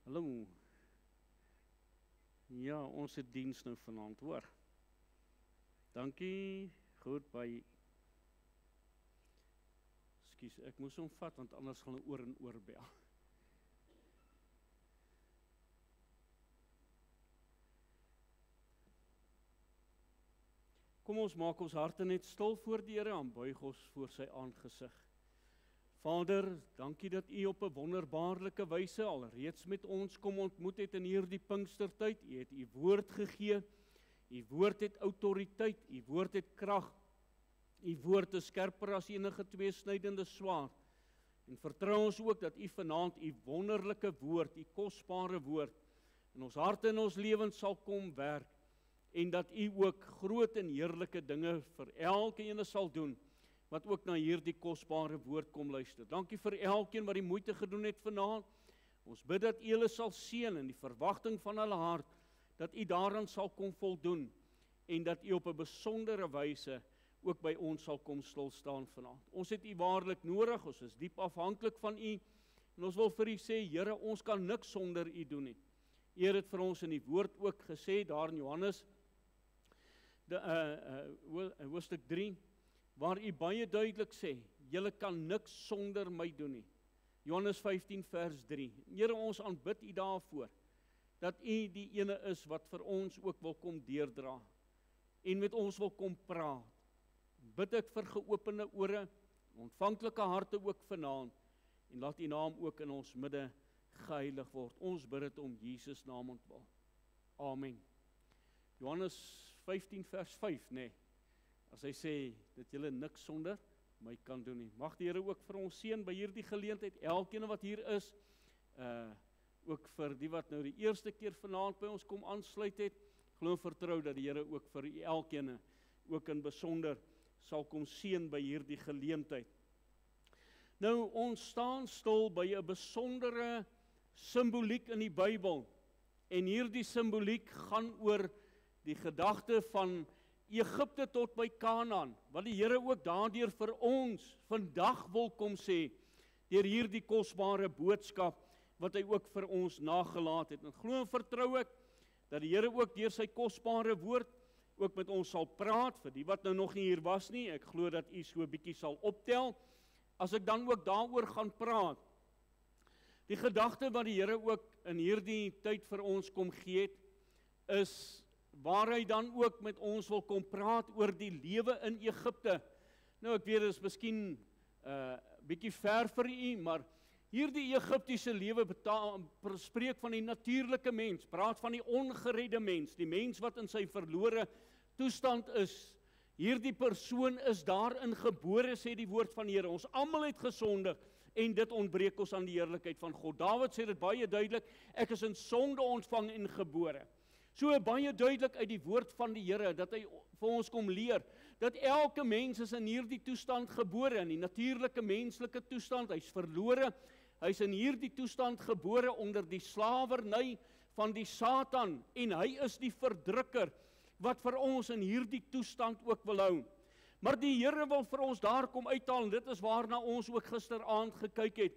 Hallo. Ja, ons het diens nou vanaand, hoor. Dankie, goed by... Ekskuus, ek moes hom vat, want anders gaan hy oor en oor bel. Kom ons maak ons harte net stil voor die Here en buig ons voor sy aangesig. Vader, dankie dat U op 'n wonderbaarlike wyse alreeds met ons kom ontmoet het in hierdie Pinkstertyd. U het U woord gegee. U woord het autoriteit, U woord het krag. U woord is skerper as enige tweesnydende swaard. En vertrou ons ook dat U vanaand U wonderlike woord, U kosbare woord in ons harte en ons lewens sal kom werk en dat U ook groot en heerlike dinge vir elkeen sal doen wat ook na hierdie kosbare woord kom luister. Dankie vir elkeen wat die moeite gedoen het vanaand. Ons bid dat U hulle sal seën in die verwagting van hulle hart, dat U daaraan sal kom voldoen en dat U op 'n besondere wyse ook by ons sal kom stil staan vanaand. Ons het U waarlik nodig, ons is diep afhanklik van U en ons wil vir U sê, Here, ons kan niks sonder U doen nie. U het vir ons in die woord ook gesê, daar in Johannes hoofstuk 3, waar U baie duidelik sê, julle kan niks sonder my doen nie. Johannes 15 vers 3. Here, ons aanbid U daarvoor, dat U die ene is wat vir ons ook wil kom deurdra, en met ons wil kom praat. Bid ek vir geopende ore, ontvanklike harte ook vanaand, en laat U naam ook in ons midde geheilig word. Ons bid dit om Jesus naam ontwil. Amen. Johannes 15 vers 5, nee. As hy sê, dat julle niks sonder my kan doen nie. Mag die Here ook vir ons seën by hierdie geleentheid, elkeen wat hier is, ook vir die wat nou die eerste keer vanaand by ons kom aansluit het, glo en vertrou dat die Here ook vir elkeen, ook in besonder, sal kom seën by hierdie geleentheid. Nou, ons staan stil by 'n besondere simboliek in die Bybel, en hierdie simboliek gaan oor die gedagte van Egipte tot by Kanaan, wat die Here ook daardeur vir ons vandag wil kom sê, deur hierdie kosbare boodskap, wat hy ook vir ons nagelaat het. En glo en vertrou ek, dat die Here ook deur sy kosbare woord, ook met ons sal praat, vir die wat nou nog nie hier was nie, ek glo dat u so 'n bietjie sal optel, as ek dan ook daaroor gaan praat. Die gedagte wat die Here ook in hierdie tyd vir ons kom gee het, is waar hy dan ook met ons wil kom praat oor die lewe in Egipte. Nou ek weet, dit is miskien bietjie ver vir u, maar hierdie Egiptiese lewe spreek van die natuurlike mens, praat van die ongeredde mens, die mens wat in sy verlore toestand is. Hierdie persoon is daarin gebore, sê die woord van die Here. Ons almal het gesondig en dit ontbreek ons aan die heerlikheid van God. Dawid sê dit baie duidelik, ek is in sonde ontvang en gebore. So baie duidelik uit die woord van die Here, dat hy vir ons kom leer, dat elke mens is in hierdie toestand gebore, in die natuurlike menslike toestand, hy's verlore, hy's in hierdie toestand gebore onder die slawerny van die Satan, en hy is die verdrukker, wat vir ons in hierdie toestand ook wil hou. Maar die Here wil vir ons daar kom uithaal, en dit is waarna ons ook gisteraand gekyk het,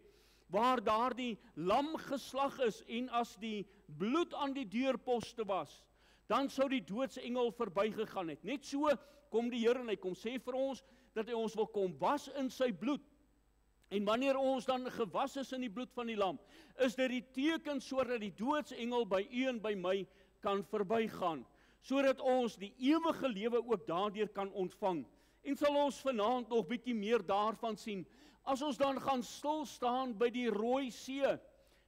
waar daar die lam geslag is, en as die bloed aan die deurposte was, dan sou die doodsengel verbygegaan het. Net so kom die Here en hy kom sê vir ons, dat hy ons wil kom was in sy bloed. En wanneer ons dan gewas is in die bloed van die lam, is dit die teken sodat die doodsengel by u en by my kan verbygaan, sodat ons die ewige lewe ook daardeur kan ontvang. En sal ons vanaand nog bietjie meer daarvan sien, as ons dan gaan stil staan by die Rooi See.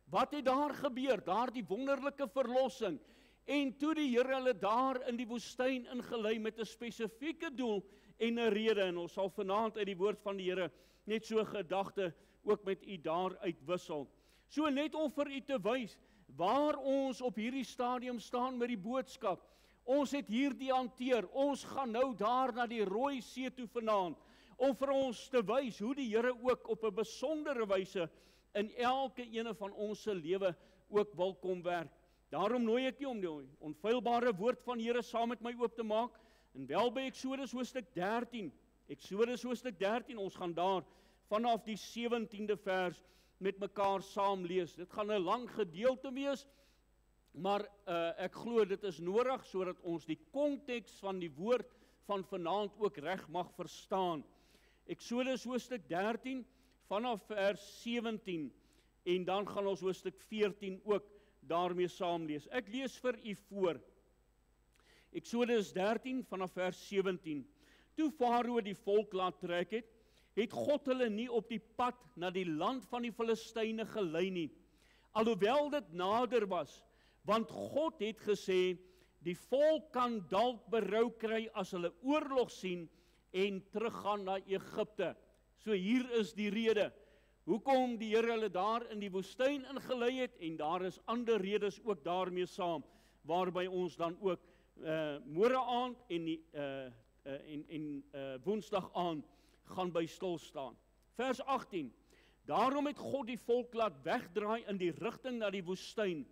Wat het daar gebeur? Daar die wonderlike verlossing. En toe die Here hulle daar in die woestyn ingelei met 'n spesifieke doel en 'n rede. En ons sal vanaand uit die woord van die Here net so gedagte ook met u daar uitwissel. So net om vir u te wys waar ons op hierdie stadium staan met die boodskap. Ons het hierdie hanteer. Ons gaan nou daar na die Rooi See toe vanaand, om vir ons te wys hoe die Here ook op 'n besondere wyse in elke ene van ons se lewe ook wil kom werk. Daarom nooi ek u om die onfeilbare woord van die Here saam met my oop te maak, en wel by Eksodus hoofstuk 13. Eksodus hoofstuk 13, ons gaan daar vanaf die 17de vers met mekaar saam lees. Dit gaan 'n lang gedeelte wees, maar ek glo dit is nodig sodat ons die konteks van die woord van vanaand ook reg mag verstaan. Eksodus hoofstuk 13 vanaf vers 17 en dan gaan ons hoofstuk 14 ook daarmee saam lees. Ek lees vir u voor. Eksodus 13 vanaf vers 17. Toe Farao die volk laat trek het God hulle nie op die pad na die land van die Filistyne gelei nie, alhoewel dit nader was, want God het gesê, die volk kan dalk berou kry as hulle oorlog sien en teruggaan na Egipte. So hier is die rede, hoekom die Here hulle daar in die woestyn ingelei het, en daar is ander redes ook daarmee saam, waarby ons dan ook môre aand en woensdag aand gaan by stil staan. Vers 18. Daarom het God die volk laat wegdraai in die rigting na die woestyn,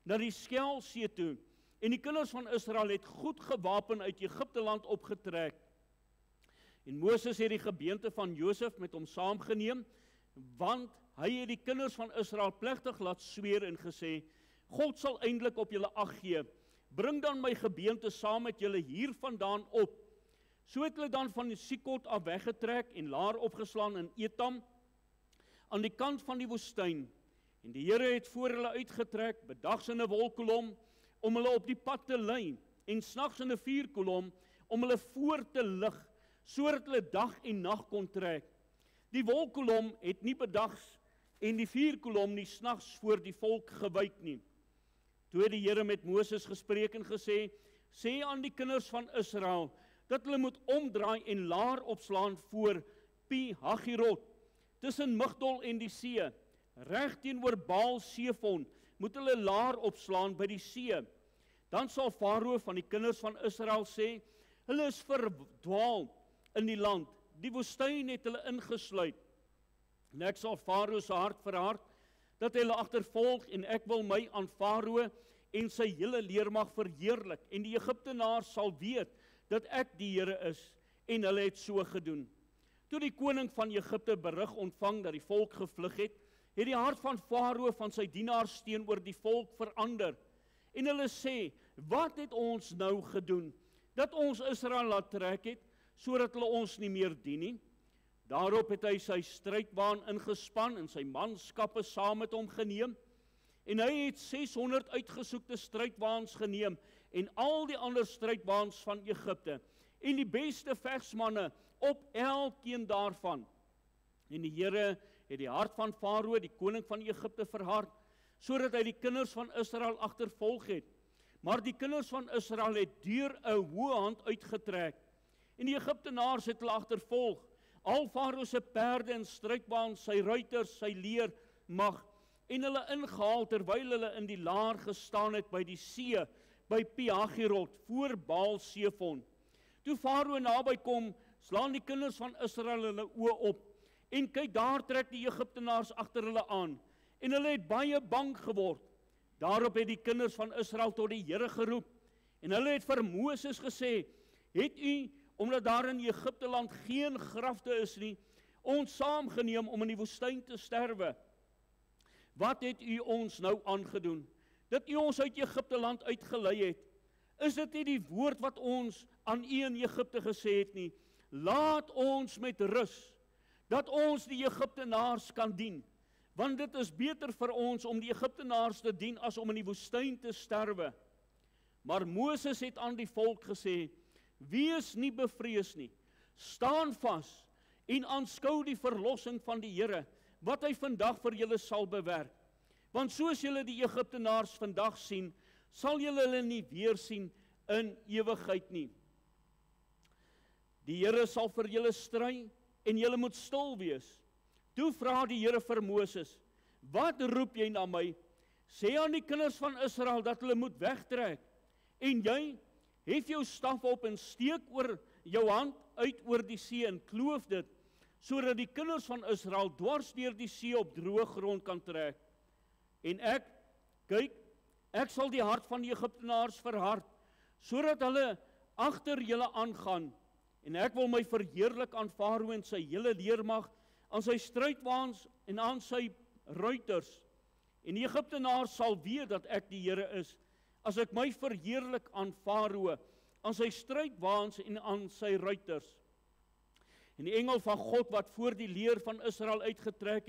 na die Skelsee toe, en die kinders van Israel het goed gewapen uit Egipte land opgetrek. En Moses het die gebeente van Josef met hom saamgeneem, want hy het die kinders van Israel plegtig laat sweer en gesê, God sal eintlik op julle ag gee, bring dan my gebeente saam met julle hier vandaan op. So het hulle dan van die Sikot af weggetrek en laar opgeslaan in Etam, aan die kant van die woestyn. En die Here het voor hulle uitgetrek, bedags in 'n wolkkolom, om hulle op die pad te lei, en snags in 'n vuurkolom, om hulle voor te lig, sodat hulle dag en nag kon trek. Die wolkkolom het nie bedags en die vuurkolom nie snags voor die volk gewyk nie. Toe het die Here met Moses gespreek en gesê, sê aan die kinders van Israel, dat hulle moet omdraai en laar opslaan voor Pi-Hagirot, tussen Migdol en die see, reg teenoor Baal-Sefon, moet hulle laar opslaan by die see. Dan sal Farao van die kinders van Israel sê, hulle is verdwaal in die land, die woestyn het hulle ingesluit. En ek sal Farao se hart verhard, dat hy hulle agtervolg, en ek wil my aan Farao en sy hele leermag verheerlik, en die Egiptenaars sal weet, dat ek die Here is, en hulle het so gedoen. Toe die koning van Egipte berig ontvang dat die volk gevlug het die hart van Farao van sy dienaars teenoor die volk verander. En hulle sê, wat het ons nou gedoen, dat ons Israel laat trek het, sodat hulle ons nie meer dien nie? Daarop het hy sy strydwaan ingespan en sy manskappe saam met hom geneem, en hy het 600 uitgesoekte strydwaans geneem, en al die ander strydwaans van Egipte, en die beste vegsmanne op elkeen daarvan. En die Here het die hart van Farao, die koning van Egipte, verhard, sodat hy die kinders van Israel agtervolg het. Maar die kinders van Israel het deur 'n hoë hand uitgetrek, en die Egiptenaars het hulle agtervolg, al Farao se perde en strydwaans, sy ruiters, sy leermag, en hulle ingehaal terwyl hulle in die laar gestaan het by die see, by Pi-Hagirot, voor Baal-Sefon. Toe Farao naby kom, slaan die kinders van Israel hulle oë op, en kyk, daar trek die Egiptenaars agter hulle aan, en hulle het baie bang geword. Daarop het die kinders van Israel tot die Here geroep, en hulle het vir Moses gesê, het u, omdat daar in Egipte land geen grafte is nie, ons saamgeneem om in die woestyn te sterwe? Wat het u ons nou aangedoen, dat u ons uit Egipte land uitgelei het? Is dit nie die woord wat ons aan u in Egipte gesê het nie? Laat ons met rus, dat ons die Egiptenaars kan dien, want dit is beter vir ons om die Egiptenaars te dien as om in die woestyn te sterwe. Maar Moses het aan die volk gesê, wees nie bevrees nie, staan vas en aanskou die verlossing van die Here, wat hy vandag vir julle sal bewerk. Want soos julle die Egiptenaars vandag sien, sal julle hulle nie weer sien in ewigheid nie. Die Here sal vir julle stry, en julle moet stil wees. Toe vra die Here vir Moses, wat roep jy na my? Sê aan die kinders van Israel dat hulle moet wegtrek, en jy, hef jou staf op en steek oor jou hand uit oor die see en kloof dit, sodat die kinders van Israel dwars deur die see op droë grond kan trek. En ek, kyk, ek sal die hart van die Egiptenaars verhard, sodat hulle agter julle aangaan, en ek wil my verheerlik aan Farao en sy hele leermag, aan sy strydwaans en aan sy ruiters. En die Egiptenaars sal weet dat ek die Here is, as ek my verheerlik aan Farao, aan sy strijdwaans en aan sy ruiters. En die engel van God wat voor die leer van Israel uitgetrek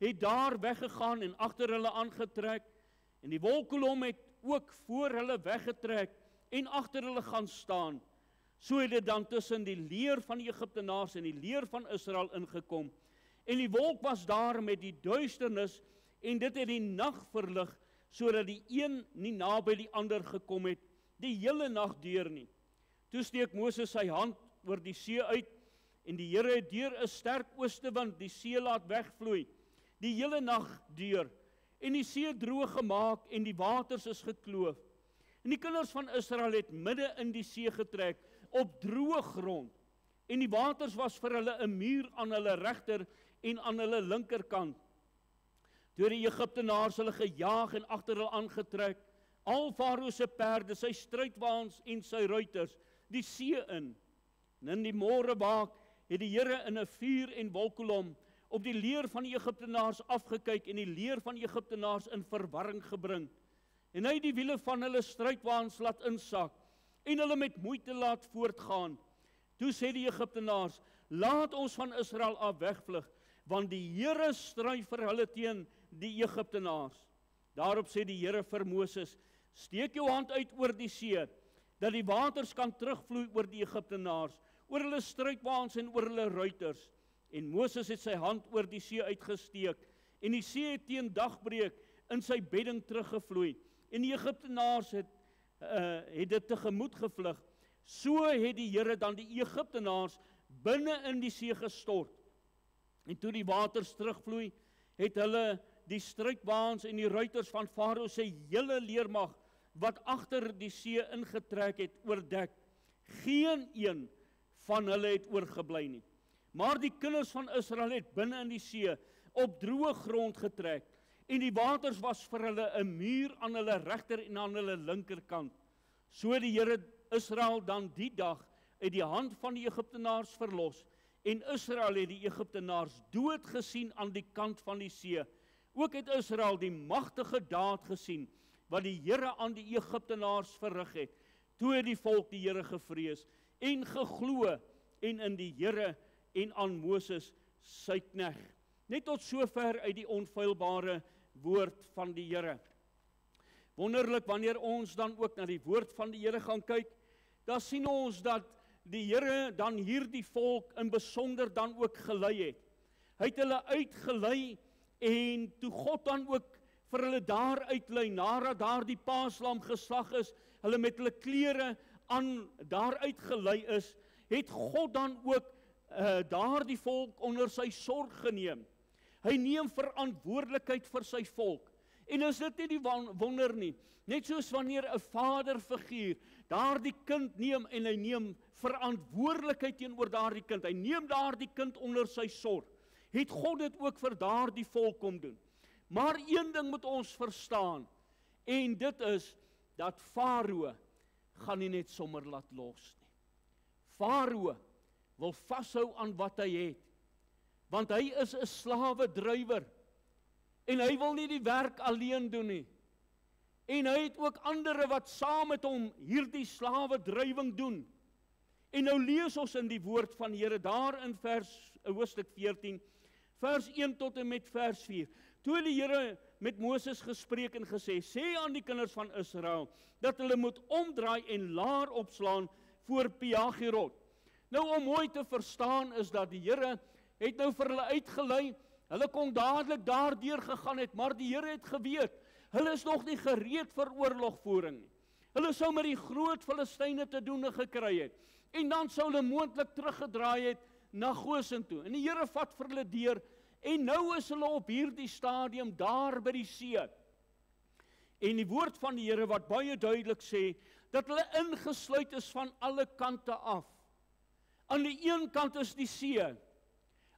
het daar weggegaan en agter hulle aangetrek, en die wolkkolom het ook voor hulle weggetrek en agter hulle gaan staan. So het dit dan tussen die leer van die Egiptenaars en die leer van Israel ingekom. En die wolk was daar met die duisternis, en dit het die nag verlig, sodat die een nie naby die ander gekom het, die hele nag deur nie. Toe steek Moses sy hand oor die see uit, en die Here het deur 'n sterk oostewind die see laat wegvloei, die hele nag deur, en die see droog gemaak, en die waters is gekloof. En die kinders van Israel het midde in die see getrek, op droë grond, en die waters was vir hulle 'n muur aan hulle regter en aan hulle linkerkant. Toe die Egiptenaars hulle gejaag en agter hulle aangetrek, al Farao se perde, sy strijdwaans en sy ruiters, die see in. En in die môre waak het die Here in 'n vuur en wolkkolom op die leer van die Egiptenaars afgekyk en die leer van die Egiptenaars in verwarring gebring. En hy het die wiele van hulle strijdwaans laat insak en hulle met moeite laat voortgaan. Toe sê die Egiptenaars, laat ons van Israel af wegvlug, want die Here stry vir hulle teen die Egiptenaars. Daarop sê die Here vir Moses, steek jou hand uit oor die see, dat die waters kan terugvloei oor die Egiptenaars, oor hulle strijdwaans en oor hulle ruiters. En Moses het sy hand oor die see uitgesteek, en die see het teen dagbreek in sy bedding teruggevloei, en die Egiptenaars het dit tegemoet gevlug. So het die Here dan die Egiptenaars binne in die see gestort. En toe die waters terugvloei, het hulle die strijdwaans en die ruiters van Farao sy hele leermag, wat agter die see ingetrek het, oordek. Geen een van hulle het oorgebly nie. Maar die kinders van Israel het binne in die see op droë grond getrek, en die waters was vir hulle 'n muur aan hulle regter en aan hulle linkerkant. So het die Here Israel dan die dag uit die hand van die Egiptenaars verlos, en Israel het die Egiptenaars dood gesien aan die kant van die see. Ook het Israel die magtige daad gesien, wat die Here aan die Egiptenaars verrig het. Toe het die volk die Here gevrees, en geglo, en in die Here en aan Moses sy knegt. Net tot sover uit die onfeilbare woord van die Here. Wonderlik, wanneer ons dan ook na die woord van die Here gaan kyk, dan sien ons dat die Here dan hierdie volk in besonder dan ook gelei het. Hy het hulle uitgelei, en toe God dan ook vir hulle daar uitlei, nadat daar die paaslam geslag is, hulle met hulle klere aan daar uitgelei is, het God dan ook daar die volk onder sy sorg geneem. Hy neem verantwoordelikheid vir sy volk. En is dit nie die wonder nie, net soos wanneer 'n vaderfiguur daardie kind neem, en hy neem verantwoordelikheid teenoor daardie kind, hy neem daardie kind onder sy sorg, het God dit ook vir daardie volk kom doen. Maar een ding moet ons verstaan, en dit is, dat Farao gaan nie net sommer laat los nie. Farao wil vashou aan wat hy het, want hy is 'n slawedrywer, en hy wil nie die werk alleen doen nie, en hy het ook ander wat saam met hom hierdie slawedrywing doen. En nou lees ons in die woord van die Here, daar in hoofstuk 14, vers 1 tot en met vers 4, toe die Here met Moses gespreek en gesê, sê aan die kinders van Israel, dat hulle moet omdraai en laar opslaan voor Pi-hahirot. Nou om mooi te verstaan is dat die Here het nou vir hulle uitgelei, hulle kon dadelik daardeur gegaan het, maar die Here het geweet, hulle is nog nie gereed vir oorlogvoering nie. Hulle sou met die groot Filistyne te doen gekry het, en dan sou hulle moontlik teruggedraai het na Goshen toe. En die Here vat vir hulle deur, en nou is hulle op hierdie stadium daar by die see. En die woord van die Here wat baie duidelik sê, dat hulle ingesluit is van alle kante af. Aan die een kant is die see,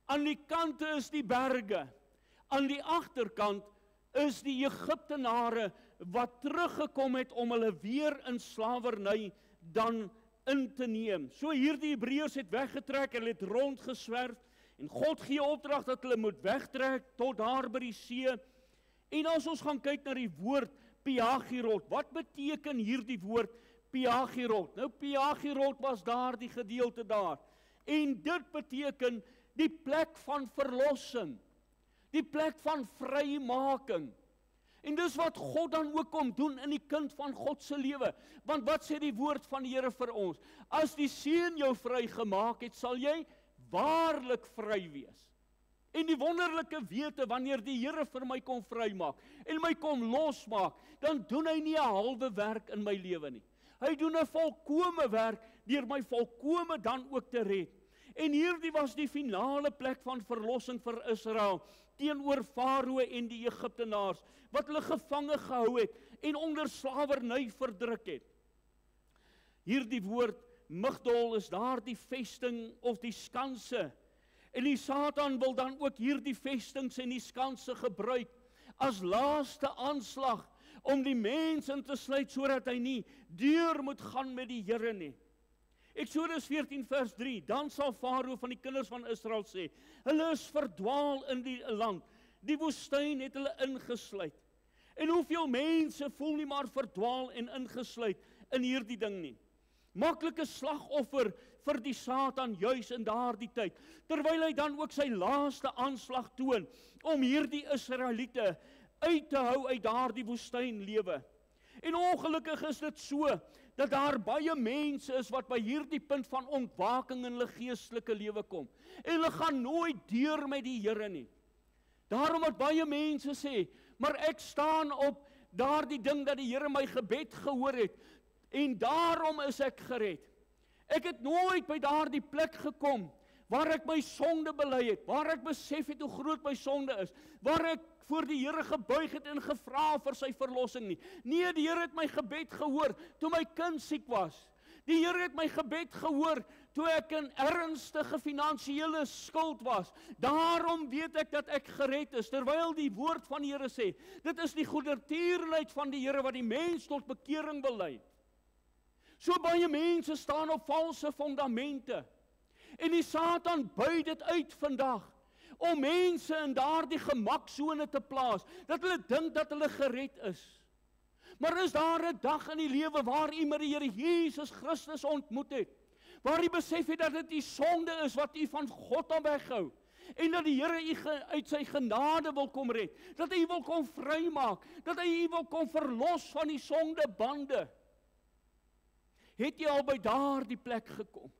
aan die kante is die berge, aan die agterkant is die Egiptenare wat teruggekom het om hulle weer in slawerny dan in te neem. So hierdie Hebreërs het weggetrek, hulle het rondgeswerf, En God gee opdrag dat hulle moet wegtrek tot daar by die see. En as ons gaan kyk na die woord Piagirot, wat beteken hierdie woord Piagirot? Nou Piagirot was daar die gedeelte daar. En dit beteken die plek van verlossing, die plek van vrymaking. En dis wat God dan ook kom doen in die kind van God se lewe. Want wat sê die woord van die Here vir ons? As die Seun jou vrygemaak het, sal jy waarlik vry wees. En die wonderlike wete, wanneer die Here vir my kom vrymaak en my kom losmaak, dan doen hy nie 'n halwe werk in my lewe nie. Hy doen 'n volkome werk deur my volkome dan ook te red. En hierdie was die finale plek van verlossing vir Israel teenoor Farao en die Egiptenaars wat hulle gevange gehou het en onder slawerny verdruk het. Hierdie woord Migdol is daar die vesting of die skanse. En die Satan wil dan ook hierdie vestings en die skanse gebruik as laaste aanslag om die mens in te sluit sodat hy nie deur moet gaan met die Here nie. Eksodus 14 vers 3, dan sal Farao van die kinders van Israel sê, hulle is verdwaal in die land, die woestyn het hulle ingesluit. En hoeveel mense voel nie maar verdwaal en ingesluit in hierdie ding nie. Maklike slagoffer vir die Satan juis in daardie tyd, terwyl hy dan ook sy laaste aanslag toon om hierdie Israeliete uit te hou uit daardie woestynlewe. En ongelukkig is dit so dat daar baie mense is wat by hierdie punt van ontwaking in hulle geestelike lewe kom. En hulle gaan nooit deur met die Here nie. Daarom wat baie mense sê, maar ek staan op daardie ding dat die Here my gebed gehoor het en daarom is ek gered. Ek het nooit by daardie plek gekom waar ek my sonde bely het, waar ek besef het hoe groot my sonde is, waar ek voor die Here gebuig het en gevra vir sy verlossing nie. Nee, die Here het my gebed gehoor toe my kind siek was. Die Here het my gebed gehoor toe ek in ernstige finansiële skuld was. Daarom weet ek dat ek gered is, terwyl die woord van die Here sê, dit is die goedertierenheid van die Here wat die mens tot bekering wil lei. So baie mense staan op valse fondamente. En die Satan buit dit uit vandag om mense in daardie gemaksone te plaas, dat hulle dink dat hulle gered is. Maar is daar 'n dag in die lewe waar u met die Here Jesus Christus ontmoet het, waar u besef het dat dit die sonde is wat u van God af weghou, en dat die Here u uit sy genade wil kom red, dat hy u wil kom vrymaak, dat hy u wil kom verlos van die sondebande? Het jy al by daardie plek gekom,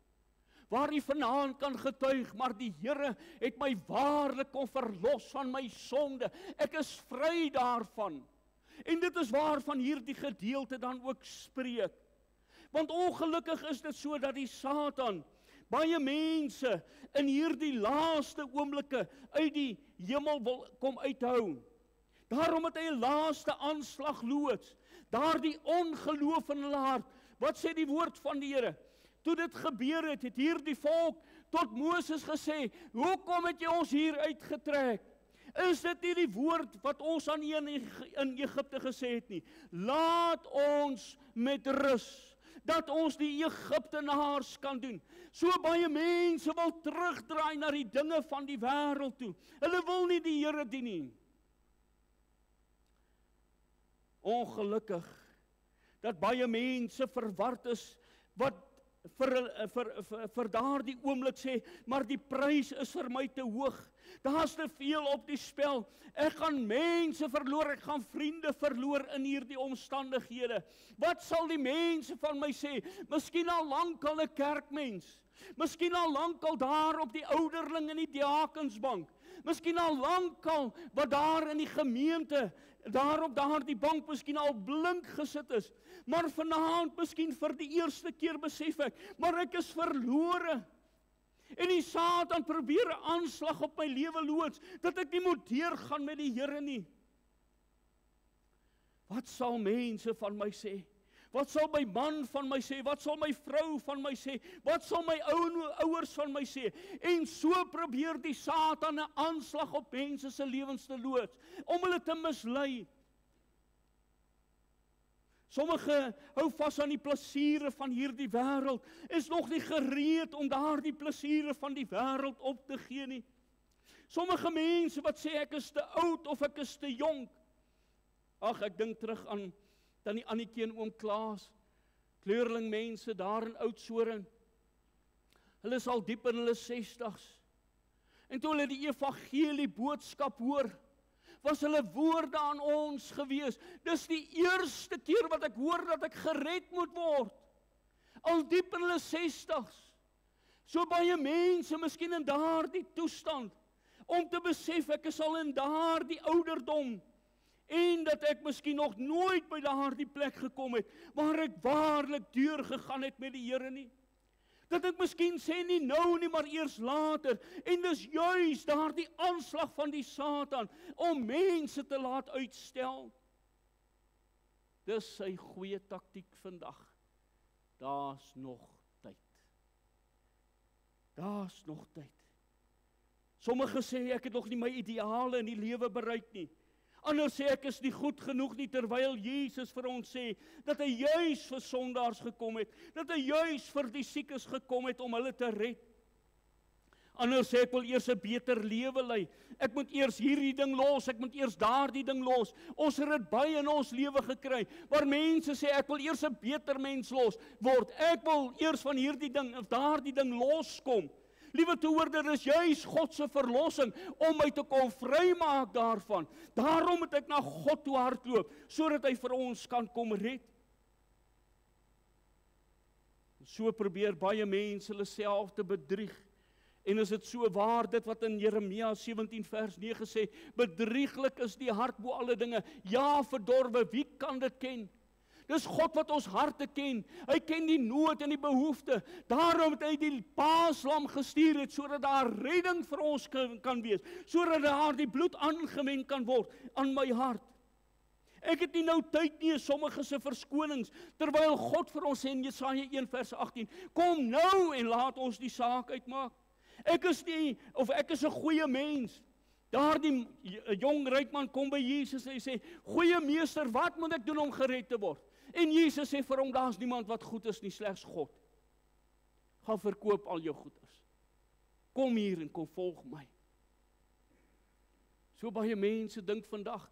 waar jy vanaand kan getuig, maar die Here het my waarlik kom verlos van my sonde, ek is vry daarvan. En dit is waarvan hierdie gedeelte dan ook spreek. Want ongelukkig is dit so dat die Satan baie mense in hierdie laaste oomblikke uit die hemel wil kom uithou. Daarom het hy 'n laaste aanslag loods, daardie ongeloof in hulle hart. Wat sê die woord van die Here? Toe dit gebeur het, het hierdie volk tot Moses gesê, hoekom het jy ons hier uitgetrek? Is dit nie die woord wat ons aan in Egipte gesê het nie? Laat ons met rus, dat ons die Egiptenaars kan doen. So baie mense wil terugdraai na die dinge van die wêreld toe. Hulle wil nie die Here dien nie. Ongelukkig dat baie mense verward is wat vir daardie oomblik sê, maar die prys is vir my te hoog. Daar's te veel op die spel. Ek gaan mense verloor, ek gaan vriende verloor in hierdie omstandighede. Wat sal die mense van my sê? Miskien al lankal 'n kerkmens. Miskien al lankal daar op die ouderling in die diakensbank. Miskien al lankal wat daar in die gemeente, daar op daardie bank miskien al blink gesit is. Maar vanaand miskien vir die eerste keer besef ek, maar ek is verlore. En die Satan probeer 'n aanslag op my lewe loods, dat ek nie moet deurgaan met die Here nie. Wat sal mense van my sê? Wat sal my man van my sê? Wat sal my vrou van my sê? Wat sal my ouers van my sê? En so probeer die Satan 'n aanslag op mense se lewens te loods, om hulle te mislei. Sommige hou vas aan die plesiere van hierdie wêreld, is nog nie gereed om daardie plesiere van die wêreld op te gee nie. Sommige mense wat sê ek is te oud of ek is te jonk. Ag, ek dink terug aan tannie Annetjie en oom Klaas, kleurling mense daar in Oudtshoorn. Hulle is al diep in hulle 60's. En toe hulle die evangelie boodskap hoor, was hulle woorde aan ons gewees. Dis die eerste keer wat ek hoor dat ek gered moet word. Al diep in hulle 60's. So baie mense, miskien in daardie toestand, om te besef ek is al in daardie ouderdom, en dat ek miskien nog nooit by daardie plek gekom het, waar ek waarlik deurgegaan het met die Here nie. Dat ek miskien sê nie nou nie, maar eers later, en dis juis daardie aanslag van die Satan, om mense te laat uitstel. Dis sy goeie taktiek vandag. Daar's nog tyd. Daar's nog tyd. Sommige sê ek het nog nie my ideale in die lewe bereik nie. Ander sê ek is nie goed genoeg nie, terwyl Jesus vir ons sê, dat hy juis vir sondaars gekom het, dat hy juis vir die siekes gekom het om hulle te red. Ander sê ek wil eers 'n beter lewe lei, ek moet eers hierdie ding los, ek moet eers daardie ding los. Ons het dit baie in ons lewe gekry, waar mense sê ek wil eers 'n beter mens word, ek wil eers van hierdie ding of daardie ding loskom. Liewe toehoorder, is juis God se verlossing om my te kom vrymaak daarvan. Daarom moet ek na God toe hardloop, sodat hy vir ons kan kom red. So probeer baie mense hulle self te bedrieg. En is dit so waar, dit wat in Jeremia 17 vers 9 sê, bedrieglik is die hart bo alle dinge, ja verdorwe, wie kan dit ken? Dis God wat ons harte ken. Hy ken die nood en die behoefte. Daarom het hy die paaslam gestuur het, sodat daar redding vir ons kan wees, sodat daar die bloed aangewend kan word aan my hart. Ek het nie nou tyd nie, sommige se verskonings, terwyl God vir ons sê in Jesaja 1 vers 18, kom nou en laat ons die saak uitmaak. Ek is 'n goeie mens. Daardie jong ryk man kom by Jesus en hy sê, goeie meester, wat moet ek doen om gered te word? En Jesus sê vir hom, daar's niemand wat goed is nie, slegs God. Gaan verkoop al jou goederes. Kom hier en kom volg my. So baie mense dink vandag,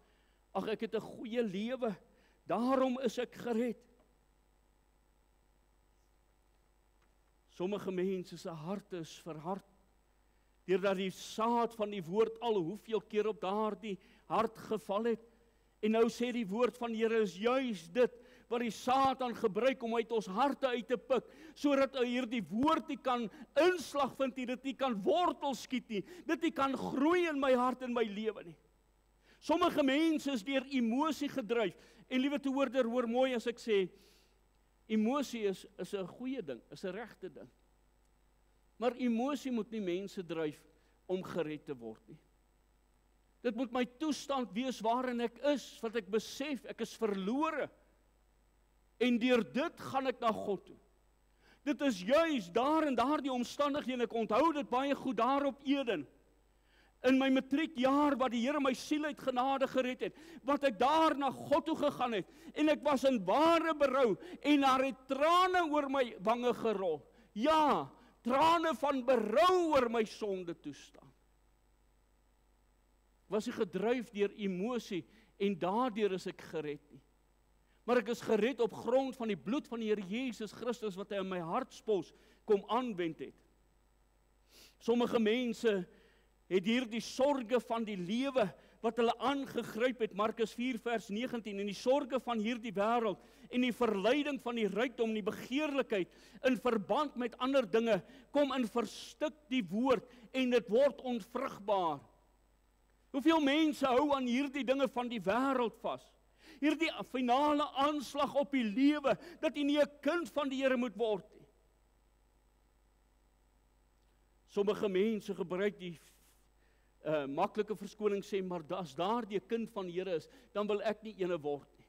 ag ek het 'n goeie lewe, daarom is ek gered. Sommige mense se harte is verhard, deurdat die saad van die woord al hoeveel keer op daardie hart geval het. En nou sê die woord van die Here is juis dit, wat die Satan gebruik om uit ons harte uit te pik, sodat hierdie woord nie kan inslag vind nie, dit nie kan wortel skiet nie, dit nie kan groei in my hart en my lewe nie. Sommige mense is deur emosie gedryf, en liewe toehoorder, hoor mooi as ek sê, emosie is 'n goeie ding, is 'n regte ding. Maar emosie moet nie mense dryf om gered te word nie. Dit moet my toestand wees waarin ek is, wat ek besef, ek is verlore. En deur dit gaan ek na God toe. Dit is juis daar en daardie omstandighede, ek onthou dit baie goed daar op Eden. In my matriekjaar, wat die Here my siel uit genade gered het, wat ek daar na God toe gegaan het, en ek was in ware berou, en daar het trane oor my wange gerol. Ja, trane van berou oor my sonde toestand. Was ek gedryf deur emosie, en daardeur is ek gered nie. Maar ek is gered op grond van die bloed van die Here Jesus Christus, wat hy in my hartspos kom aanwend het. Sommige mense het hierdie sorge van die lewe, wat hulle aangegryp het, Markus 4 vers 19, en die sorge van hierdie wêreld, en die verleiding van die rykdom, die begeerlikheid, in verband met ander dinge, kom in verstik die woord, en dit word onvrugbaar. Hoeveel mense hou aan hierdie dinge van die wêreld vas? Hierdie finale aanslag op die lewe, dat jy nie 'n kind van die Here moet word nie. Sommige mense gebruik die maklike verskoning sê, maar as daardie 'n kind van die Here is, dan wil ek nie ene word nie.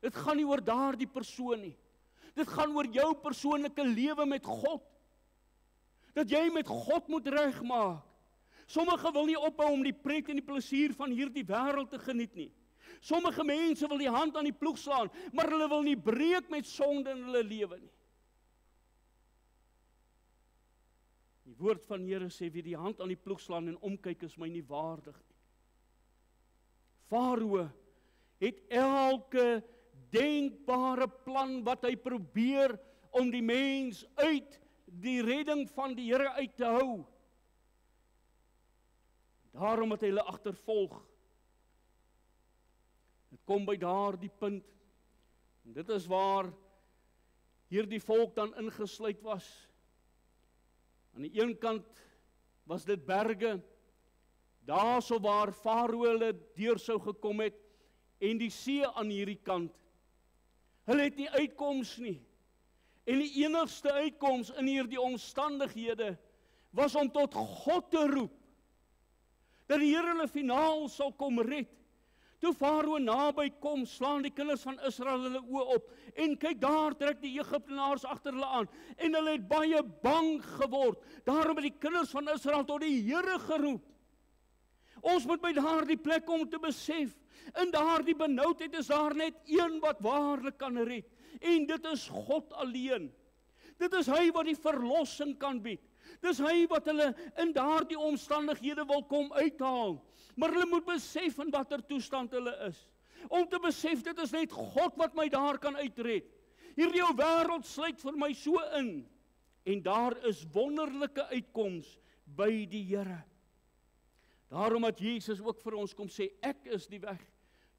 Dit gaan nie oor daardie persoon nie. Dit gaan oor jou persoonlike lewe met God. Dat jy met God moet regmaak. Sommige wil nie ophou om die pret en die plesier van hierdie wêreld te geniet nie. Sommige mense wil die hand aan die ploeg slaan, maar hulle wil nie breek met sonde in hulle lewe nie. Die woord van die Here sê, wie die hand aan die ploeg slaan en omkyk is my nie waardig nie. Farao het elke denkbare plan wat hy probeer om die mens uit die redding van die Here uit te hou. Daarom het hy hulle agtervolg. Dit kom by daardie punt. En dit is waar hierdie volk dan ingesluit was. Aan die een kant was dit berge, daarso waar Farao hulle deur sou gekom het, en die see aan hierdie kant. Hulle het nie uitkoms nie. En die enigste uitkoms in hierdie omstandighede was om tot God te roep, dat die Here hulle finaal sal kom red. Toe Farao naby kom, slaan die kinders van Israel hulle oë op, en kyk, daar trek die Egiptenaars agter hulle aan, en hulle het baie bang geword. Daarom het die kinders van Israel tot die Here geroep. Ons moet by daardie plek om te besef, in daardie benoudheid is daar net een wat waarlik kan red, en dit is God alleen. Dit is hy wat die verlossing kan bied. Dis hy wat hulle in daardie omstandighede wil kom uithaal. Maar hulle moet besef in watter toestand hulle is. Om te besef, dit is net God wat my daar kan uitred. Hierdie ou wêreld sluit vir my so in. En daar is wonderlike uitkoms by die Here. Daarom het Jesus ook vir ons kom sê, ek is die weg,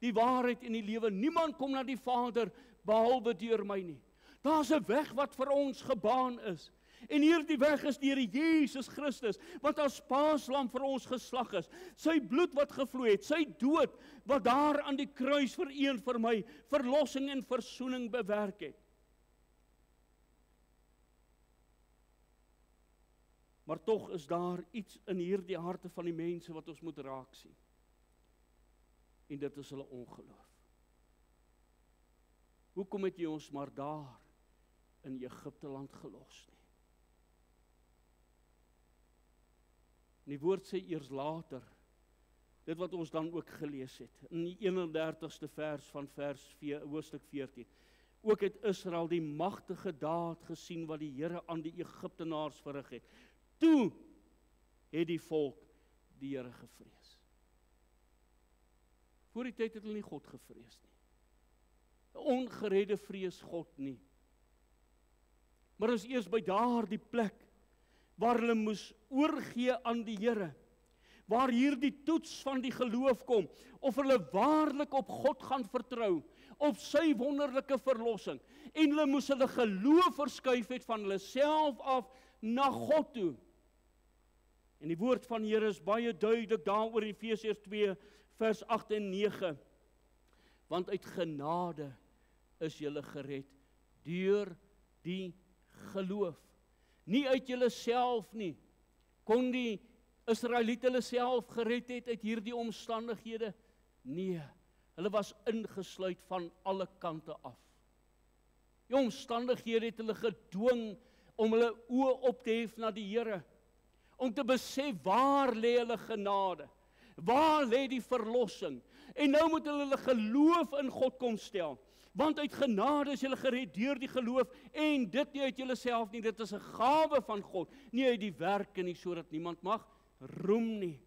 die waarheid en die lewe. Niemand kom na die Vader behalwe deur my nie. Daar's 'n weg wat vir ons gebaan is. En hierdie weg is die Here Jesus Christus, wat as paaslam vir ons geslag is. Sy bloed wat gevloei het, sy dood wat daar aan die kruis vir een vir my verlossing en versoening bewerk het. Maar tog is daar iets in hierdie harte van die mense wat ons moet raak sien. En dit is hulle ongeloof. Hoekom het jy ons maar daar in Egipte land gelos nie? En die woord sê eers later, dit wat ons dan ook gelees het, in die 31ste vers van hoofstuk 14, ook het Israel die magtige daad gesien wat die Here aan die Egiptenaars verrig het. Toe het die volk die Here gevrees. Voor die tyd het hulle nie God gevrees nie. 'n Ongeredde vrees God nie. Maar is eers by daardie plek waar hulle moes oorgee aan die Here, waar hierdie toets van die geloof kom, of hulle waarlik op God gaan vertrou, op sy wonderlike verlossing, en hulle moes hulle geloof verskuif het van hulle self af na God toe. En die woord van die Here is baie duidelik daaroor in Efesiërs 2 vers 8 en 9. Want uit genade is julle gered deur die geloof. Nie uit julle self nie. Kon die Israeliete hulle self gered het uit hierdie omstandighede? Nee, hulle was ingesluit van alle kante af. Die omstandighede het hulle gedwing om hulle oë op te hef na die Here, om te besef waar lê hulle genade, waar lê die verlossing, en nou moet hulle geloof in God kom stel, want uit genade is julle gered deur die geloof, en dit nie uit julle self nie, dit is 'n gawe van God, nie uit die werke nie, sodat niemand mag roem nie.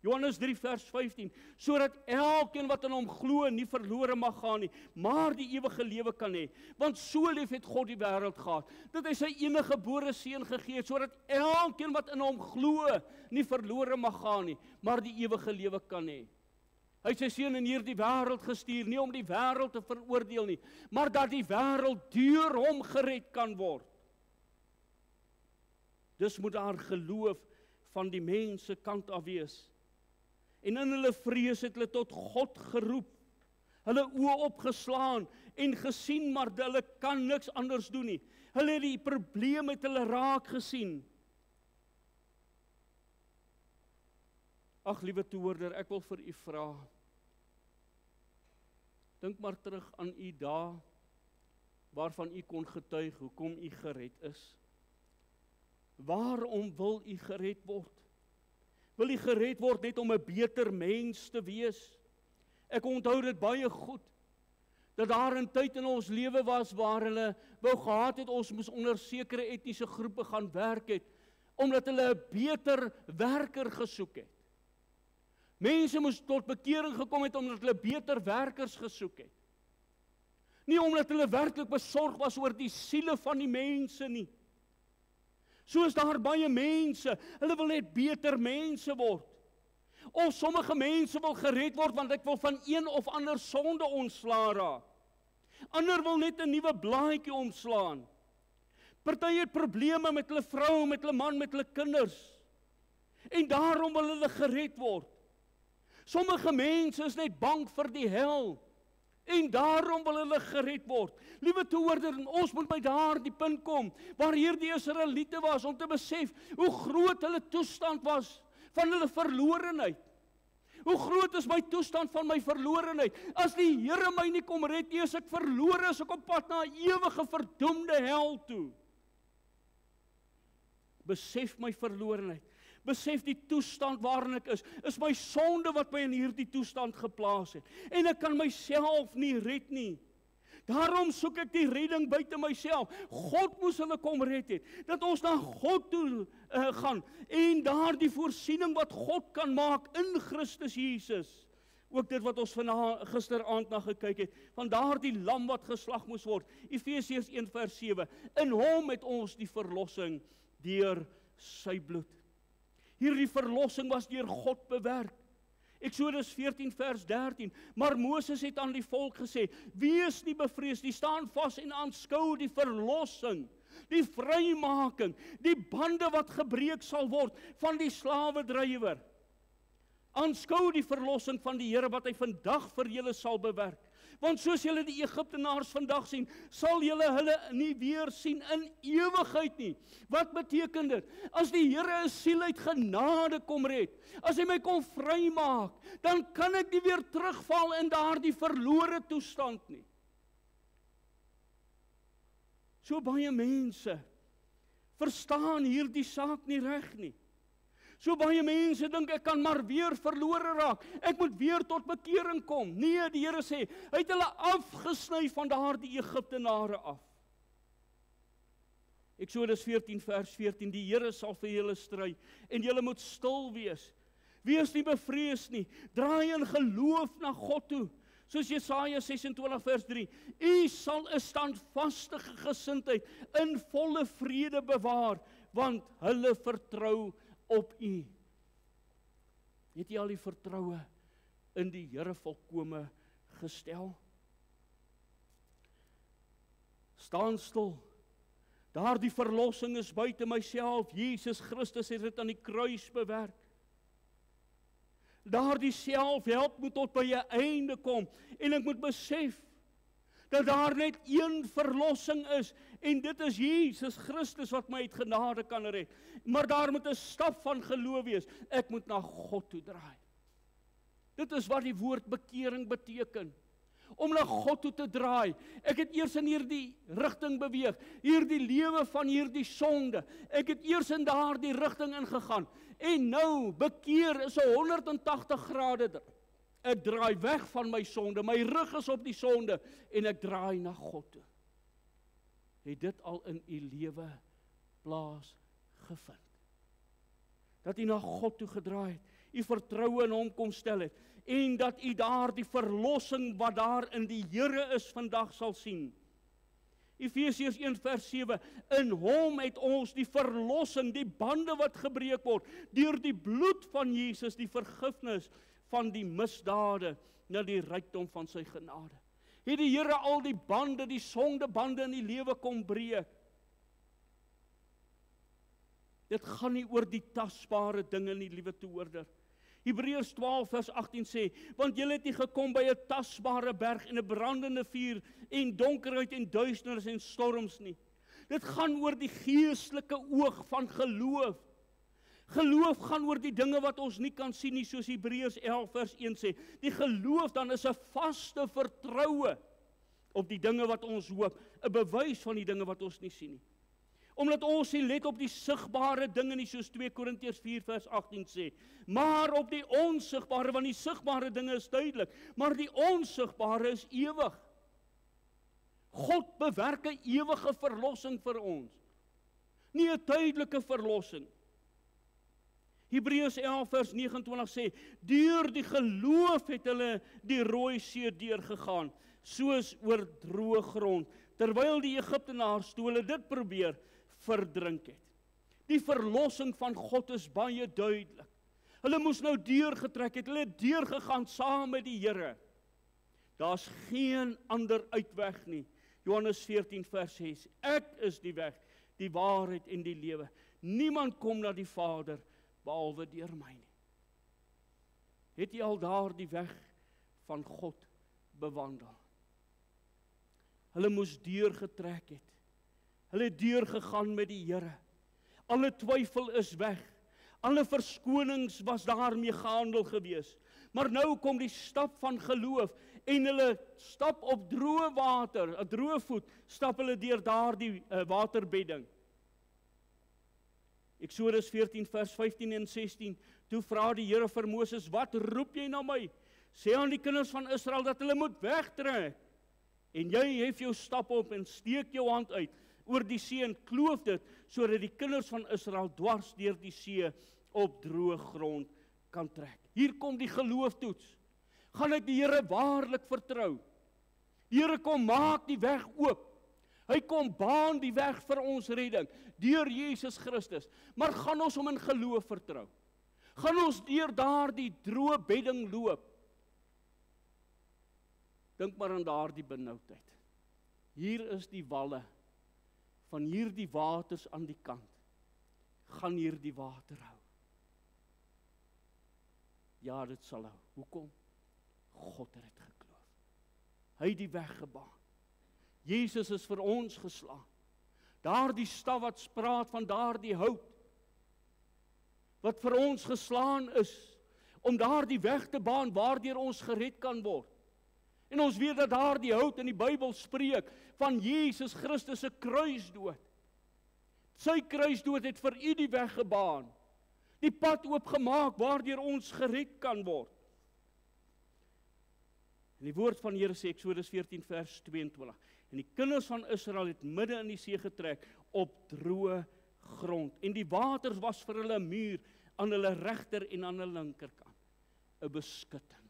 Johannes 3 vers 15, sodat elkeen wat in hom glo nie verlore mag gaan nie, maar die ewige lewe kan hê. Want so lief het God die wêreld gehad, dat hy sy enige gebore seun gegee het, sodat elkeen wat in hom glo nie verlore mag gaan nie, maar die ewige lewe kan hê. Hy het sy seun in hierdie wêreld gestuur, nie om die wêreld te veroordeel nie, maar dat die wêreld deur hom gered kan word. Dus moet daar geloof van die mense kant af wees. En in hulle vrees het hulle tot God geroep, hulle oë opgeslaan en gesien, maar hulle kan niks anders doen nie. Hulle het die probleem met hulle raak gesien. Ag, liewe toehoorder, ek wil vir u vra, dink maar terug aan u dae, waarvan u kon getuig, hoekom u gered is. Waarom wil u gered word? Wil u gered word net om 'n beter mens te wees? Ek onthou dit baie goed, dat daar 'n tyd in ons lewe was waar hulle wou gehad het, ons moes onder sekere etniese groepe gaan werk het, omdat hulle 'n beter werker gesoek het. Mense moes tot bekering gekom het, omdat hulle beter werkers gesoek het. Nie omdat hulle werklik besorg was oor die siele van die mense nie. So is daar baie mense, hulle wil net beter mense word. Of sommige mense wil gered word, want ek wil van een of ander sonde ontslaa raak. Ander wil net 'n nuwe blaadjie omslaan. Party het probleme met hulle vrou, met hulle man, met hulle kinders. En daarom wil hulle gered word. Sommige mense is net bang vir die hel. En daarom wil hulle gered word. Liewe toehoorder, ons moet by daardie punt kom, waar hierdie Israeliete was, om te besef hoe groot hulle toestand was van hulle verlorenheid. Hoe groot is my toestand van my verlorenheid? As die Here my nie kom red nie, is ek verlore, is ek op pad na 'n ewige verdoemde hel toe. Besef my verlorenheid. Besef die toestand waarin ek is my sonde wat my in hierdie toestand geplaas het. En ek kan myself nie red nie. Daarom soek ek die redding buite myself. God moes hulle kom red het. Dat ons na God toe gaan. En daar die voorsiening wat God kan maak in Christus Jesus. Ook dit wat ons gisteraand na gekyk het. Van daardie lam wat geslag moes word. Efesiërs 1:7. In hom het ons die verlossing deur sy bloed. Hierdie verlossing was deur God bewerk. Eksodus 14:13. Maar Moses het aan die volk gesê, wees nie bevrees nie, staan vas en aanskou die verlossing, die vrymaking, die bande wat gebreek sal word van die slawedrywer. Aanskou die verlossing van die Here wat hy vandag vir julle sal bewerk. Want soos julle die Egiptenaars vandag sien, sal julle hulle nie weer sien in ewigheid nie. Wat beteken dit? As die Here 'n siel uit genade kom red, as hy my kom vrymaak, dan kan ek nie weer terugval in daardie verlore toestand nie. So baie mense verstaan hierdie saak nie reg nie. So baie mense dink ek kan maar weer verlore raak. Ek moet weer tot bekering kom. Nee, die Here sê, hy het hulle afgesny van daardie Egiptenare af. Eksodus 14:14, die Here sal vir julle stry en julle moet stil wees. Wees nie bevrees nie. Draai in geloof na God toe. Soos Jesaja 26:3, u sal 'n standvastige gesindheid in volle vrede bewaar, want hulle vertrou op u. Het jy al die vertroue in die Here volkome gestel? Staan stil. Daardie verlossing is buite myself. Jesus Christus het dit aan die kruis bewerk. Daardie selfhelp moet tot by 'n einde kom. En ek moet besef dat daar net een verlossing is, en dit is Jesus Christus wat my uit genade kan red. Maar daar moet 'n stap van geloof wees. Ek moet na God toe draai. Dit is wat die woord bekering beteken. Om na God toe te draai. Ek het eers in hierdie rigting beweeg, hierdie lewe van hierdie sonde. Ek het eers in daardie rigting ingegaan. En nou, bekeer is 180 grade. Ek draai weg van my sonde, my rug is op die sonde, en ek draai na God toe. Het dit al in u lewe plaasgevind? Dat u na God toe gedraai het, u vertroue in hom kom stel het, en dat u daar die verlossing wat daar in die Here is vandag sal sien. Efesiërs 1:7, in hom het ons die verlossing, die bande wat gebreek word, deur die bloed van Jesus, die vergifnis van die misdade, na die rykdom van sy genade. Het die Here al die bande, die sondebande in die lewe kom breek? Dit gaan nie oor die tasbare dinge nie, liewe toehoorder. Hebreërs 12:18 sê, want julle het nie gekom by 'n tasbare berg en 'n brandende vuur en donkerheid en duisternis en storms nie. Dit gaan oor die geestelike oog van geloof. Geloof gaan oor die dinge wat ons nie kan sien nie, soos Hebreërs 11:1 sê. Die geloof dan is 'n vaste vertroue op die dinge wat ons hoop, 'n bewys van die dinge wat ons nie sien nie. Omdat ons nie let op die sigbare dinge nie, soos 2 Korintiërs 4 vers 18 sê, maar op die onsigbare, want die sigbare dinge is duidelik, maar die onsigbare is ewig. God bewerk 'n ewige verlossing vir ons, nie 'n tydelike verlossing. Hebreërs 11 vers 29 sê, deur die geloof het hulle die Rooi See deurgegaan, soos oor droë grond, terwyl die Egiptenaars toe hulle dit probeer verdrink het. Die verlossing van God is baie duidelik. Hulle moes nou deurgetrek het, hulle het deurgegaan saam met die Here. Daar's geen ander uitweg nie. Johannes 14 vers 6, ek is die weg, die waarheid en die lewe. Niemand kom na die Vader, behalwe deur my nie. Het jy al daar die weg van God bewandel? Hulle moes deurgetrek het. Hulle het deurgegaan met die Here. Alle twyfel is weg. Alle verskonings was daarmee gehandel gewees. Maar nou kom die stap van geloof en hulle stap op droë water, 'n droë voet, stap hulle deur daardie waterbedding. Eksodus 14 vers 15 en 16, toe vra die Here vir Moses, wat roep jy na my? Sê aan die kinders van Israel dat hulle moet wegtrek. En jy hef jou stap op en steek jou hand uit oor die see en kloof dit, sodat die kinders van Israel dwars deur die see op droë grond kan trek. Hier kom die gelooftoets. Gaan ek die Here waarlik vertrou? Die Here kom maak die weg oop. Hy kom baan die weg vir ons redding, deur Jesus Christus. Maar gaan ons hom in geloof vertrou? Gaan ons deur daardie droë bedding loop? Dink maar aan daardie benoudheid. Hier is die walle, van hierdie waters aan die kant, gaan hierdie water hou. Ja, dit sal hou. Hoekom? God het dit gekloof. Hy het die weg gebaan. Jesus is vir ons geslaan. Daardie staf wat spraak van daardie hout, wat vir ons geslaan is, om daardie weg te baan, waardeur ons gered kan word. En ons weet dat daardie hout in die Bybel spreek van Jesus Christus se kruisdood. Sy kruisdood het vir u die weg gebaan, die pad oopgemaak waardeur ons gered kan word. En die woord van die Here sê, Eksodus 14 vers 22, en die kinders van Israel het midde in die see getrek op droë grond, en die waters was vir hulle 'n muur aan hulle regter en aan hulle linkerkant, 'n beskutting.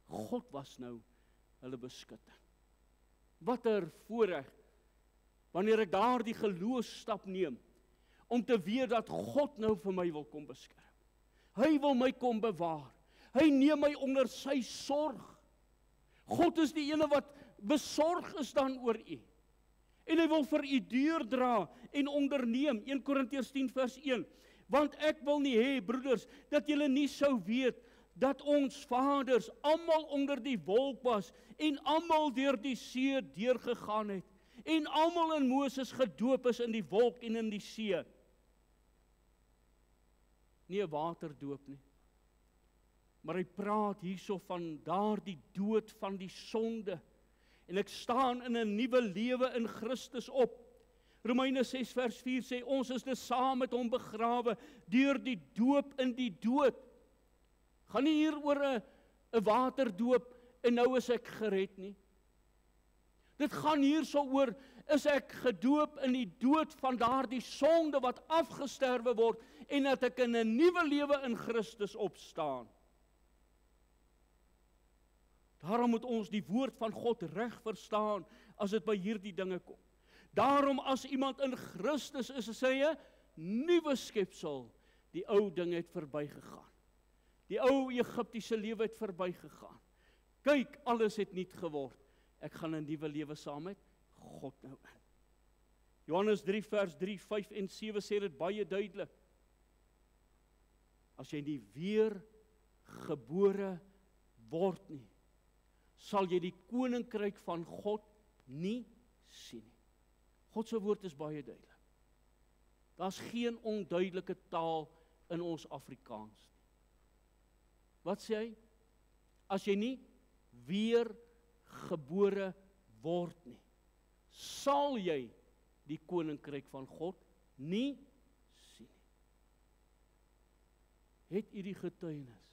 God was nou hulle beskutting. Wat 'n voorreg, wanneer ek daardie geloofsstap neem, om te weet dat God nou vir my wil kom beskerm. Hy wil my kom bewaar. Hy neem my onder sy sorg. God is die ene wat besorg is dan oor u. En hy wil vir u deurdra en onderneem. 1 Korintiërs 10 vers 1. Want ek wil nie hê, broeders, dat julle nie sou weet dat ons vaders almal onder die wolk was en almal deur die see deurgegaan het en almal in Moses gedoop is in die wolk en in die see. Nie 'n waterdoop nie. Maar hy praat hierso van daardie dood van die sonde. En ek staan in 'n nuwe lewe in Christus op. Romeine 6 vers 4 sê, ons is dus saam met hom begrawe deur die doop in die dood. Gaan nie hier oor 'n waterdoop en nou is ek gered nie. Dit gaan hierso oor, is ek gedoop in die dood van daardie sonde wat afgesterwe word en dat ek in 'n nuwe lewe in Christus opstaan. Daarom moet ons die woord van God reg verstaan as dit by hierdie dinge kom. Daarom as iemand in Christus is, sê hy 'n nuwe skepsel. Die ou dinge het verbygegaan. Die ou Egiptiese lewe het verbygegaan. Kyk, alles het nuut geword. Ek gaan 'n nuwe lewe saam met God nou in. Johannes 3 vers 3, 5 en 7 sê dit baie duidelik. As jy nie weer gebore word nie, sal jy die koninkryk van God nie sien nie. God se woord is baie duidelik. Daar's geen onduidelike taal in ons Afrikaans nie. Wat sê hy? As jy nie weer gebore word nie, sal jy die koninkryk van God nie sien nie. Het u die getuienis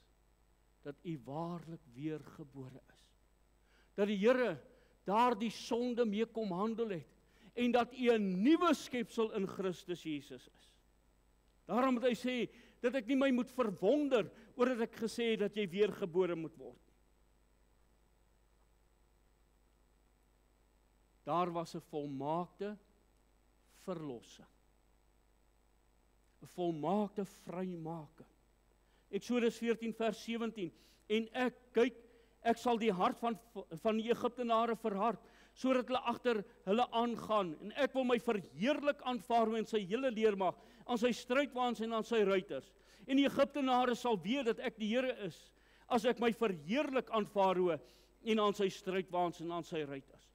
dat u waarlik weergebore is? Dat die Here daardie sonde mee kom handel het en dat u 'n nuwe skepsel in Christus Jesus is. Daarom het hy sê dat ek nie my moet verwonder oor dat ek gesê het dat jy weergebore moet word. Daar was 'n volmaakte verlossing. 'n Volmaakte vrymaking. Eksodus 14 vers 17. En ek sal die hart van die Egiptenare verhard, sodat hulle agter hulle aangaan. En ek wil my verheerlik aan Farao en sy hele leermag, aan sy strydwaans en aan sy ruiters. En die Egiptenare sal weet dat ek die Here is, as ek my verheerlik aan Farao en aan sy strydwaans en aan sy ruiters.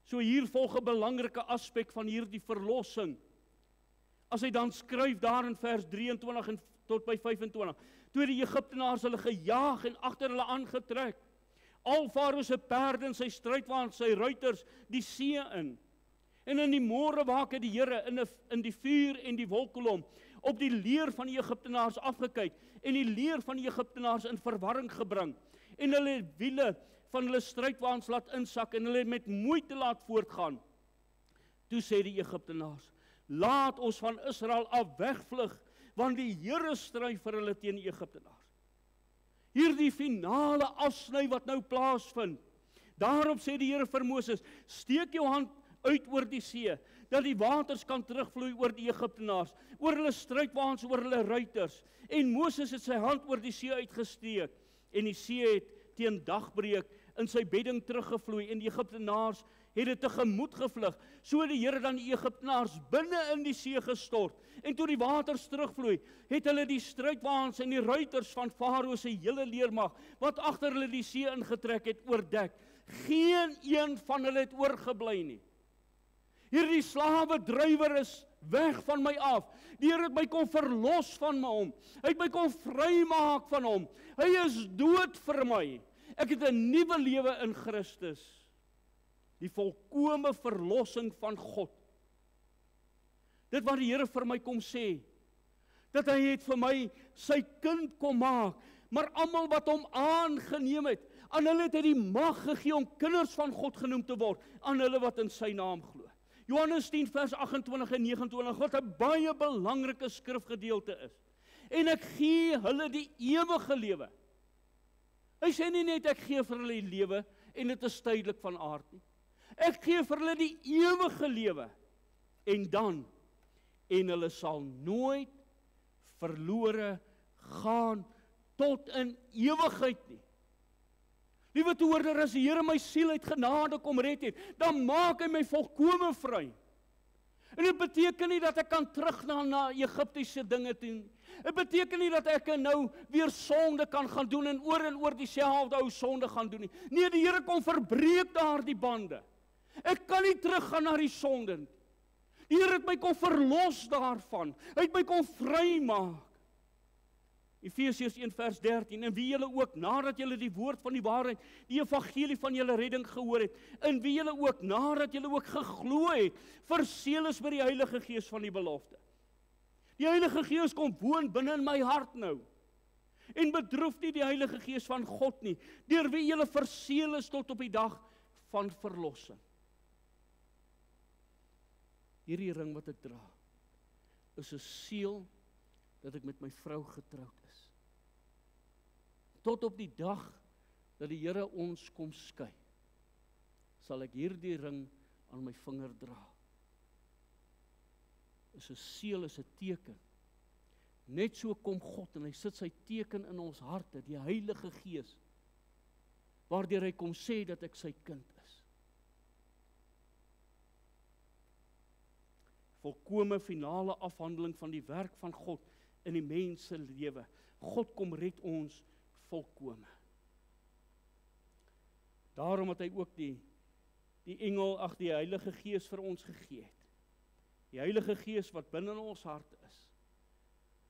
So hier volg 'n belangrike aspek van hierdie verlossing. As hy dan skryf daar in vers 23 en tot by 25, toe die Egiptenaars hulle gejaag en agter hulle aangetrek, al Farao se perde en sy strydwaans, sy ruiters, die see in. En in die môre waak het die Here in die vuur en die wolkkolom op die leer van die Egiptenaars afgekyk en die leer van die Egiptenaars in verwarring gebring en hulle wiele van hulle strydwaans laat insak en hulle met moeite laat voortgaan. Toe sê die Egiptenaars, laat ons van Israel af wegvlug, want die Here stry vir hulle teen die Egiptenaars. Hierdie finale afsny wat nou plaasvind. Daarop sê die Here vir Moses, steek jou hand uit oor die see, dat die waters kan terugvloei oor die Egiptenaars, oor hulle strydwaans, oor hulle ruiters. En Moses het sy hand oor die see uitgesteek, en die see het teen dagbreek in sy bedding teruggevloei, en die Egiptenaars het dit tegemoet gevlug, so die Here dan die Egiptenaars binne in die see gestort, en toe die waters terugvloei, het hulle die strydwaans en die ruiters van Farao se hele leermag, wat agter hulle die see ingetrek het, oordek. Geen een van hulle het oorgebly nie. Hierdie slawe drywer is weg van my af. Die Here het my kom verlos van hom. Hy het my kom vrymaak van hom. Hy is dood vir my. Ek het 'n nuwe lewe in Christus. Die volkome verlossing van God. Dit wat die Here vir my kom sê, dat hy het vir my sy kind kom maak, maar almal wat hom aangeneem het, aan hulle het hy die mag gegee om kinders van God genoem te word, aan hulle wat in sy naam glo. Johannes 10 vers 28 en 29, wat 'n baie belangrike skrifgedeelte is. En ek gee hulle die ewige lewe. Hy sê nie net ek gee vir hulle die lewe en dit is tydelik van aard nie. Ek gee vir hulle die ewige lewe. En hulle sal nooit verlore gaan tot in ewigheid nie. Liewe hoorder, as die Here my siel uit genade kom red het, dan maak hy my volkome vry. En dit beteken nie dat ek kan terug na Egiptiese dinge toe. Dit beteken nie dat ek nou weer sonde kan gaan doen en oor dieselfde ou sonde gaan doen nie. Nee, die Here kom verbreek daardie bande. Ek kan nie teruggaan na die sonde nie. Die Here het my kom verlos daarvan. Hy het my kom vrymaak. Efesiërs 1 vers 13, en wie julle ook, nadat julle die woord van die waarheid, die evangelie van julle redding gehoor het, en wie julle ook, nadat julle ook geglo het, verseël is met die Heilige Gees van die belofte. Die Heilige Gees kom woon binne in my hart nou, en bedroef nie die Heilige Gees van God nie, deur wie julle verseël is tot op die dag van verlossing. Hierdie ring wat ek dra, is 'n seël dat ek met my vrou getroud is. Tot op die dag dat die Here ons kom skei, sal ek hierdie ring aan my vinger dra. Is 'n seël, is 'n teken. Net so kom God en hy sit sy teken in ons harte, die Heilige Gees, waardeur hy kom sê dat ek sy kind is. Volkome finale afhandeling van die werk van God in die mens se lewe. God kom red ons volkome. Daarom het hy ook die engel, die Heilige Gees vir ons gegee het. Die Heilige Gees wat binne in ons hart is.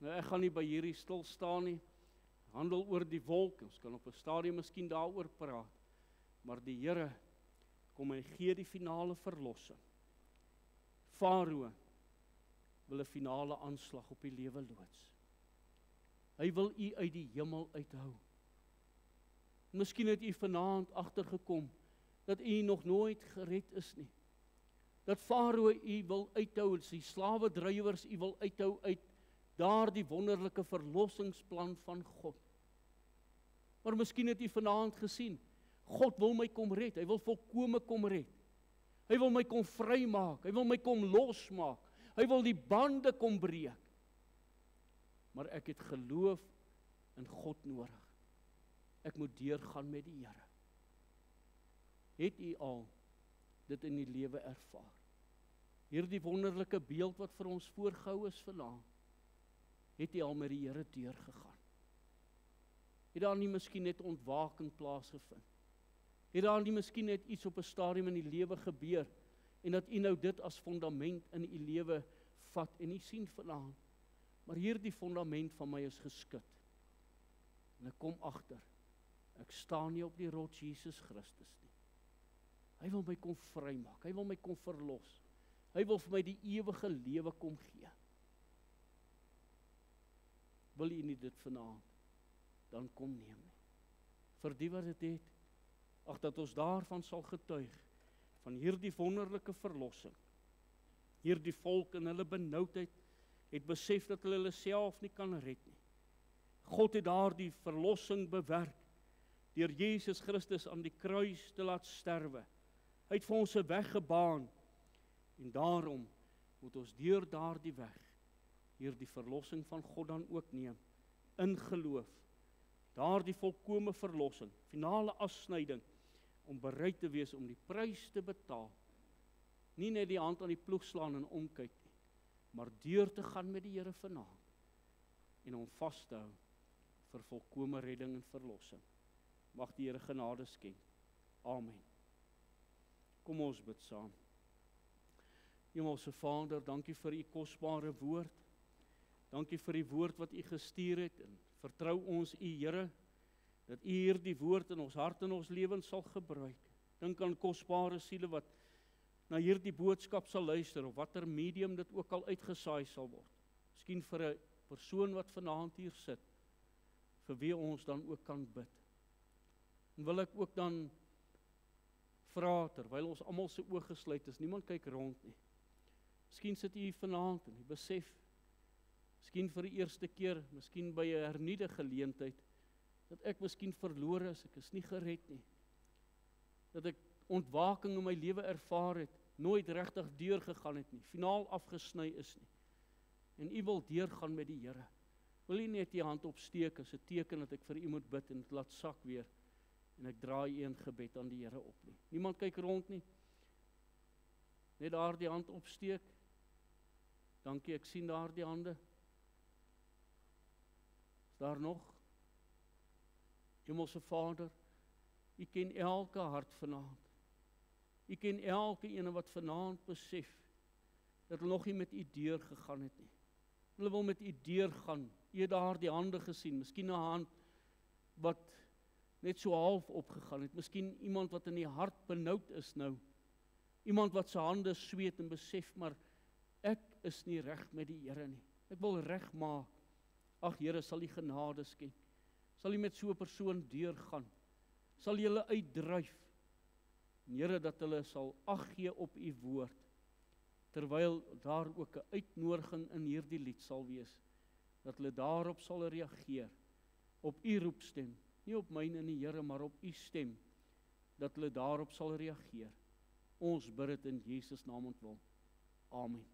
Nou ek gaan nie by hierdie stil staan nie. Handel oor die wolk, ons kan op 'n stadium miskien daaroor praat. Maar die Here kom en gee die finale verlossing. Farao wil 'n finale aanslag op die lewe loods. Hy wil u uit die hemel uithou. Miskien het u vanaand agtergekom dat u nog nooit gered is nie. Dat Farao u wil uithou, die slawedrywers u wil uithou uit daardie wonderlike verlossingsplan van God. Maar miskien het u vanaand gesien, God wil my kom red, hy wil volkome kom red. Hy wil my kom vrymaak, hy wil my kom losmaak, hy wil die bande kom breek. Maar ek het geloof in God nodig. Ek moet deurgaan met die Here. Het u al dit in die lewe ervaar? Hierdie wonderlike beeld wat vir ons voorgehou is vanaand, het u al met die Here deurgegaan? Het daar nie miskien net ontwaking plaasgevind? Het daar nie miskien net iets op 'n stadium in die lewe gebeur, en dat u nou dit as fondament in u lewe vat, en u sien vanaand, maar hierdie fondament van my is geskit. En ek kom agter, ek staan nie op die rots Jesus Christus nie. Hy wil my kom vrymaak, hy wil my kom verlos. Hy wil vir my die ewige lewe kom gee. Wil u nie dit vanaand dan kom neem nie? Vir die wat dit het, ag dat ons daarvan sal getuig, van hierdie wonderlike verlossing. Hierdie volk in hulle benoudheid het besef dat hulle self nie kan red nie. God het daardie verlossing bewerk deur Jesus Christus aan die kruis te laat sterwe. Hy het vir ons 'n weg gebaan, en daarom moet ons deur daardie weg hierdie verlossing van God dan ook neem, in geloof. Daardie volkome verlossing, finale afsnyding, om bereid te wees om die prys te betaal. Nie net die hand aan die ploeg slaan en omkyk nie, maar deur te gaan met die Here vanaand en hom vas te hou vir volkome redding en verlossing. Mag die Here genade skenk. Amen. Kom ons bid saam. Hemelse Vader, dankie vir u kosbare woord. Dankie vir die woord wat u gestuur het, en vertrou ons u Here, dat u hierdie woord in ons hart en ons lewens sal gebruik. Dink aan kosbare siele wat na hierdie boodskap sal luister, of watter medium dit ook al uitgesaai sal word. Miskien vir 'n persoon wat vanaand hier sit, vir wie ons dan ook kan bid. En wil ek ook dan vra, terwyl ons almal se oë gesluit is, niemand kyk rond nie. Miskien sit u vanaand en u besef, miskien vir die eerste keer, miskien by 'n hernuide geleentheid, dat ek miskien verlore is, ek is nie gered nie. Dat ek ontwaking in my lewe ervaar het, nooit regtig deurgegaan het nie, finaal afgesny is nie. En u wil deurgaan met die Here. Wil u net u hand opsteek as 'n teken dat ek vir u moet bid en dit laat sak weer, en ek draai u in gebed aan die Here op nie. Niemand kyk rond nie. Net daar die hand opsteek. Dankie, ek sien daar die hande. Is daar nog? Hemelse Vader, u ken elke hart vanaand. U ken elke ene wat vanaand besef dat hulle nog nie met u deur gegaan het nie. Hulle wil met u deurgaan. U het daar die hande gesien, miskien 'n hand wat net so half opgegaan het, miskien iemand wat in die hart benoud is nou, iemand wat sy hande sweet en besef, maar ek is nie reg met die Here nie, ek wil reg maak. Ag Here, sal u genade skenk, sal u met so 'n persoon deurgaan, sal u hulle uitdryf, en Here, dat hulle sal ag gee op u woord, terwyl daar ook 'n uitnodiging in hierdie lied sal wees, dat hulle daarop sal reageer, op u roepstem, nie op myne nie Here, maar op u stem, dat hulle daarop sal reageer. Ons bid dit in Jesus naam ontwil. Amen.